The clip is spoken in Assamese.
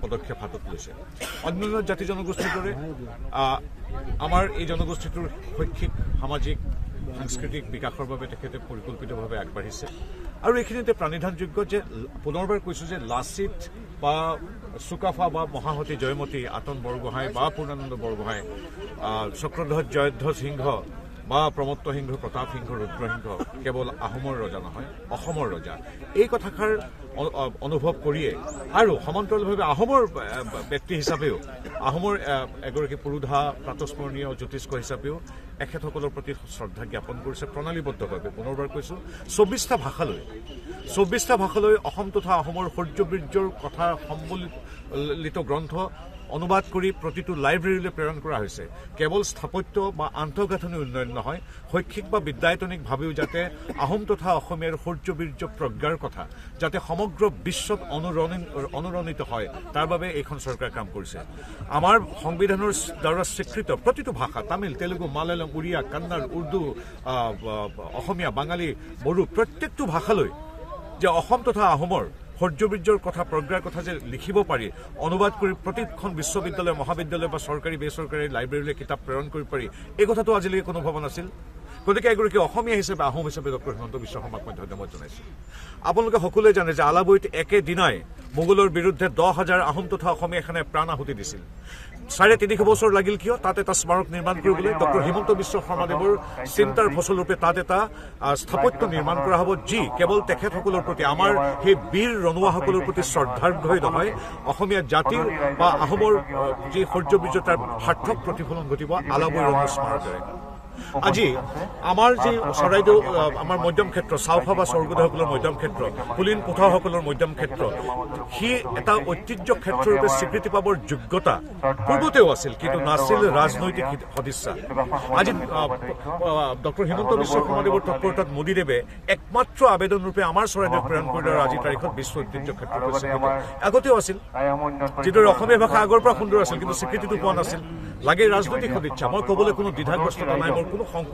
পদক্ষেপ হাতত লৈছে। অন্যান্য জাতি জনগোষ্ঠীৰ দৰে আমাৰ এই জনগোষ্ঠীটোৰ শৈক্ষিক সামাজিক সাংস্কৃতিক বিকাশৰ বাবে তেখেতে পৰিকল্পিতভাৱে আগবাঢ়িছে আৰু এইখিনিতে প্ৰাণিধানযোগ্য যে পুনৰবাৰ কৈছোঁ যে লাচিত বা চুকাফা বা মহাসতী জয়মতী আতন বৰগোহাঁই বা পূৰ্ণানন্দ বৰগোহাঁই চক্ৰধ্বজ জয়ধ্বজ সিংহ বা প্ৰমত্ত সিংহ প্ৰতাপ সিংহ ৰুদ্ৰসিংহ কেৱল আহোমৰ ৰজা নহয় অসমৰ ৰজা এই কথাষাৰ অনুভৱ কৰিয়ে আৰু সমান্তৰালভাৱে আহোমৰ ব্যক্তি হিচাপেও আহোমৰ এগৰাকী পুৰোধা প্ৰাতস্মৰণীয় জ্যোতিষ্ক হিচাপেও এখেতসকলৰ প্ৰতি শ্ৰদ্ধা জ্ঞাপন কৰিছে প্ৰণালীবদ্ধভাৱে। পুনৰবাৰ কৈছোঁ 24টা ভাষালৈ অসম তথা আহোমৰ শৌৰ্যবীৰ্যৰ কথা সম্বলিত গ্ৰন্থ অনুবাদ কৰি প্ৰতিটো লাইব্ৰেৰীলৈ প্ৰেৰণ কৰা হৈছে। কেৱল স্থাপত্য বা আন্তঃগাঁথনি উন্নয়ন নহয়, শৈক্ষিক বা বিদ্যায়তনিকভাৱেও যাতে আহোম তথা অসমীয়াৰ শৌৰ্যবীৰ্য প্ৰজ্ঞাৰ কথা যাতে সমগ্ৰ বিশ্বত অনুৰণিত হয় তাৰ বাবে এইখন চৰকাৰে কাম কৰিছে। আমাৰ সংবিধানৰ দ্বাৰা স্বীকৃত প্ৰতিটো ভাষা তামিল, তেলেগু, মালায়ালম, উৰিয়া, কান্নাড়, উৰ্দু, অসমীয়া, বাঙালী, বড়ো প্ৰত্যেকটো ভাষালৈ যে অসম তথা আহোমৰ শৌৰ্যবীৰ্যৰ কথা প্ৰজ্ঞাৰ কথা যে লিখিব পাৰি অনুবাদ কৰি প্ৰতিখন বিশ্ববিদ্যালয় মহাবিদ্যালয় বা চৰকাৰী বেচৰকাৰী লাইব্ৰেৰীলৈ কিতাপ প্ৰেৰণ কৰিব পাৰি এই কথাটো আজিলৈকে কোনো ভবা নাছিল। গতিকে এগৰাকী অসমীয়া হিচাপে আহোম হিচাপে ডক্টৰ হিমন্ত বিশ্ব শৰ্মাক মই ধন্যবাদ জনাইছোঁ। আপোনালোকে সকলোৱে জানে যে আলাবৈত একেদিনাই মোগলৰ বিৰুদ্ধে 10,000 আহোম তথা অসমীয়া সেনাই প্ৰাণ আহুতি দিছিল। 350 বছৰ লাগিল কিয় তাত এটা স্মাৰক নিৰ্মাণ কৰিবলৈ ডক্টৰ হিমন্ত বিশ্ব শৰ্মাদেৱৰ চিন্তাৰ ফলস্বৰূপে তাত এটা স্থাপত্য নিৰ্মাণ কৰা হ'ব যি কেৱল তেখেতসকলৰ প্ৰতি আমাৰ সেই বীৰ ৰনোৱাসকলৰ প্ৰতি শ্ৰদ্ধাৰ্ঘ্যই নহয় অসমীয়া জাতিৰ বা আহোমৰ যি শৌৰ্যবীৰ্য তাৰ সাৰ্থক প্ৰতিফলন ঘটিব আলাবৈ ৰণ স্মাৰকেৰে। আজি আমাৰ যি চৰাইদেউ আমাৰ মধ্যম ক্ষেত্ৰ চাউফা বা স্বৰ্গদেউসকলৰ মধ্যম ক্ষেত্ৰ পুলিন পোঠাসকলৰ মধ্যম ক্ষেত্ৰ সি এটা ঐতিহ্য ক্ষেত্ৰৰূপে স্বীকৃতি পাবৰ যোগ্যতা পূৰ্বতেও আছিল কিন্তু নাছিল ৰাজনৈতিক সদিচ্ছা। আজি ডক্টৰ হিমন্ত বিশ্ব শৰ্মাদেৱৰ তৎপৰতাত মোদীদেৱে একমাত্ৰ আবেদনৰূপে আমাৰ চৰাইদেউ প্ৰেৰণ কৰিলে আজিৰ তাৰিখত বিশ্ব ঐতিহ্য ক্ষেত্ৰৰূপে স্বীকৃতি আগতেও আছিল। যিদৰে অসমীয়া ভাষা আগৰ পৰা সুন্দৰ আছিল কিন্তু স্বীকৃতিটো পোৱা নাছিল। লাগে ৰাজনৈতিক সদিচ্ছা। মই ক'বলৈ কোনো দ্বিধাগ্ৰস্ততা নাই, মোৰ কোনো সংকোচ